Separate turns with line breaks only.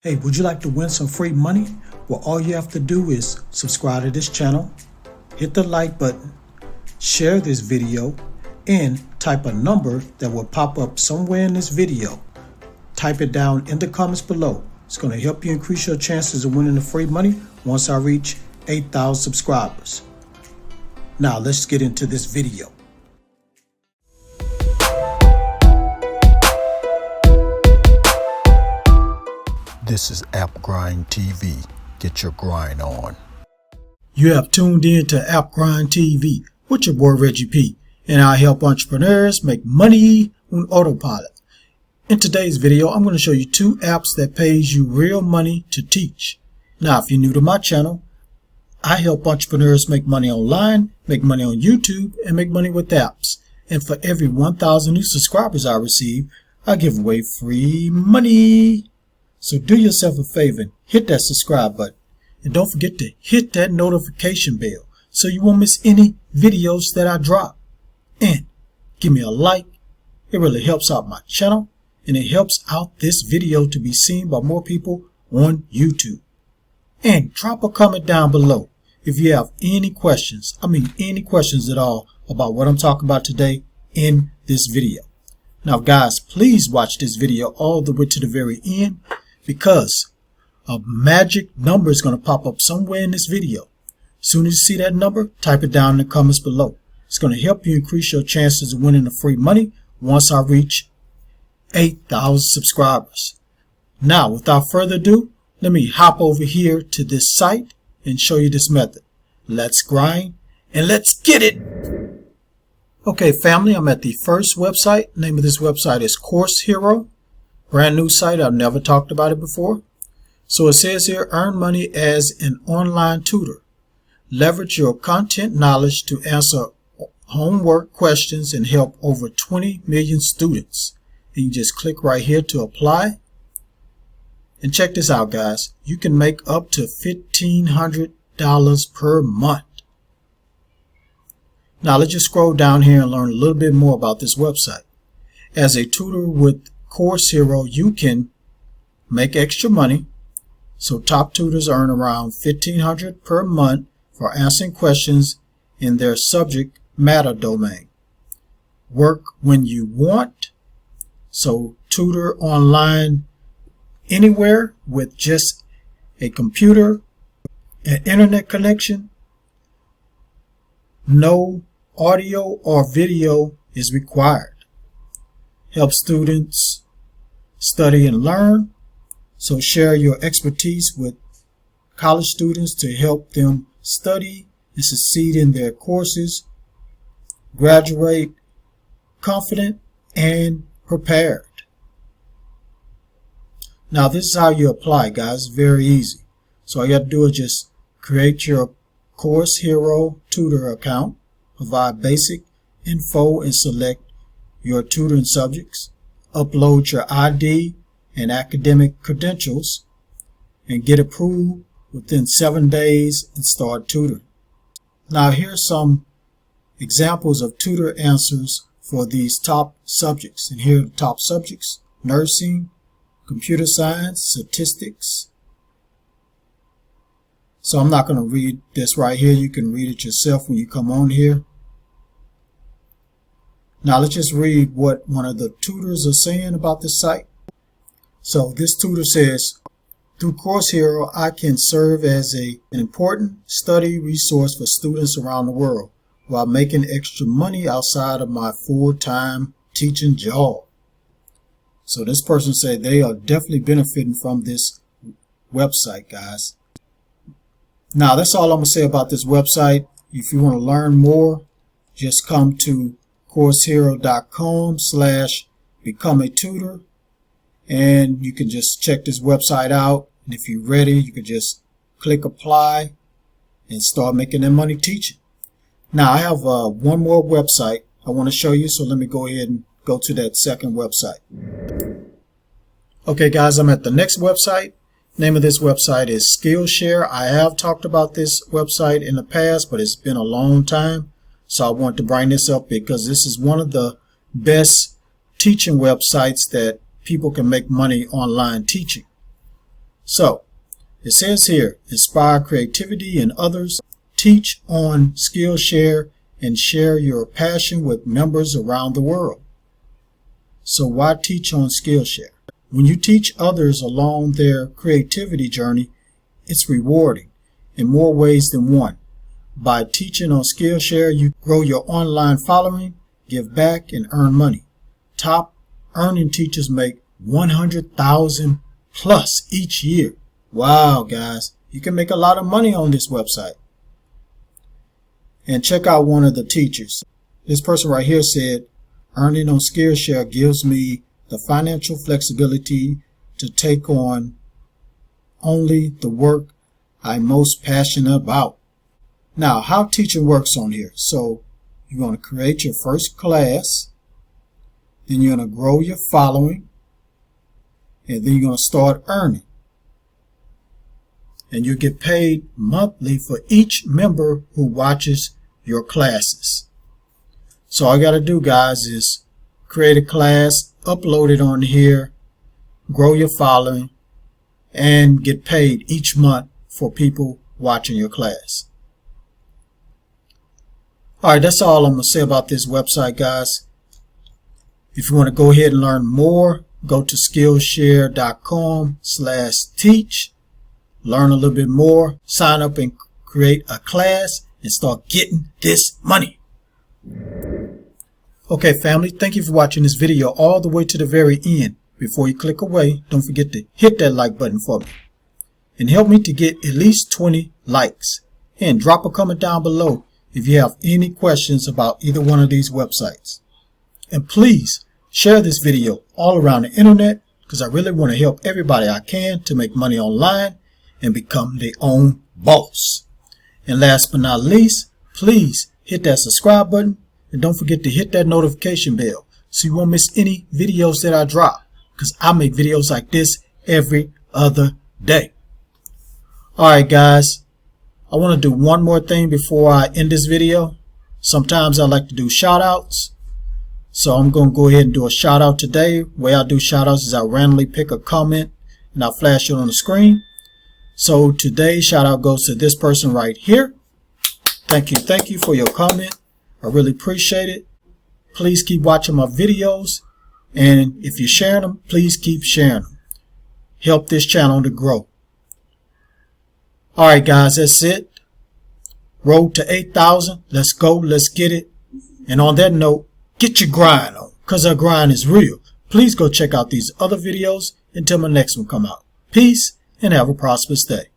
Hey, would you like to win some free money? Well, all you have to do is subscribe to this channel, hit the like button, share this video, and type a number that will pop up somewhere in this video. Type it down in the comments below. It's going to help you increase your chances of winning the free money once I reach 8,000 subscribers. Now let's get into this video. This is App Grind TV. Get your grind on. You have tuned in to App Grind TV with your boy Reggie P, and I help entrepreneurs make money on autopilot. In today's video, I'm going to show you 2 apps that pays you real money to teach. Now, if you're new to my channel, I help entrepreneurs make money online, make money on YouTube, and make money with apps. And for every 1,000 new subscribers I receive, I give away free money. So do yourself a favor and hit that subscribe button. And don't forget to hit that notification bell so you won't miss any videos that I drop. And give me a like. It really helps out my channel, and it helps out this video to be seen by more people on YouTube. And drop a comment down below if you have any questions. Any questions at all about what I'm talking about today in this video. Now guys, please watch this video all the way to the very end, because a magic number is going to pop up somewhere in this video. As soon as you see that number, type it down in the comments below. It's going to help you increase your chances of winning the free money once I reach 8,000 subscribers. Now, without further ado, let me hop over here to this site and show you this method. Let's grind and let's get it. Okay, family, I'm at the first website. The name of this website is Course Hero. Brand new site. I've never talked about it before. So it says here, earn money as an online tutor. Leverage your content knowledge to answer homework questions and help over 20 million students. And you just click right here to apply. And check this out, guys. You can make up to $1,500 per month. Now let's just scroll down here and learn a little bit more about this website. As a tutor with Course Hero, you can make extra money. So top tutors earn around $1,500 per month for answering questions in their subject matter domain. Work when you want. So tutor online anywhere with just a computer, an internet connection. No audio or video is required. Help students study and learn. So share your expertise with college students to help them study and succeed in their courses, graduate confident and prepared. Now this is how you apply, guys. Very easy. So all you have to do is just create your Course Hero tutor account, provide basic info and select your tutoring subjects, upload your ID and academic credentials, and get approved within 7 days and start tutoring. Now here's some examples of tutor answers for these top subjects. And here are the top subjects: nursing, computer science, statistics. So I'm not going to read this right here. You can read it yourself when you come on here. Now let's just read what one of the tutors are saying about this site. So this tutor says, through Course Hero, I can serve as an important study resource for students around the world while making extra money outside of my full-time teaching job. So this person said they are definitely benefiting from this website, guys. Now that's all I'm going to say about this website. If you want to learn more, just come to coursehero.com/become a tutor, and you can just check this website out. And if you're ready, you can just click apply and start making that money teaching. Now I have one more website I want to show you, so let me go ahead and go to that second website. Okay guys, I'm at the next website. Name of this website is Skillshare. I have talked about this website in the past, but it's been a long time. So I want to bring this up because this is one of the best teaching websites that people can make money online teaching. So it says here, inspire creativity in others, teach on Skillshare, and share your passion with members around the world. So why teach on Skillshare? When you teach others along their creativity journey, it's rewarding in more ways than one. By teaching on Skillshare, you grow your online following, give back, and earn money. Top earning teachers make $100,000 plus each year. Wow, guys, you can make a lot of money on this website. And check out one of the teachers. This person right here said, earning on Skillshare gives me the financial flexibility to take on only the work I'm most passionate about. Now, how teaching works on here. So you're going to create your first class, then you're going to grow your following, and then you're going to start earning. And you get paid monthly for each member who watches your classes. So all you got to do, guys, is create a class, upload it on here, grow your following, and get paid each month for people watching your class. Alright, that's all I'm going to say about this website, guys. If you want to go ahead and learn more, go to Skillshare.com/teach. Learn a little bit more, sign up and create a class, and start getting this money. Okay, family, thank you for watching this video all the way to the very end. Before you click away, don't forget to hit that like button for me. And help me to get at least 20 likes. And drop a comment down below if you have any questions about either one of these websites. And please share this video all around the internet, because I really want to help everybody I can to make money online and become their own boss. And last but not least, please hit that subscribe button and don't forget to hit that notification bell so you won't miss any videos that I drop, because I make videos like this every other day. Alright, guys, I want to do one more thing before I end this video. Sometimes I like to do shout outs. So I'm going to go ahead and do a shout out today. The way I do shout outs is I randomly pick a comment and I'll flash it on the screen. So today's shout out goes to this person right here. Thank you for your comment. I really appreciate it. Please keep watching my videos, and if you're sharing them, please keep sharing them. Help this channel to grow. Alright, guys, that's it. Road to 8,000. Let's go. Let's get it. And on that note, get your grind on, because our grind is real. Please go check out these other videos until my next one come out. Peace and have a prosperous day.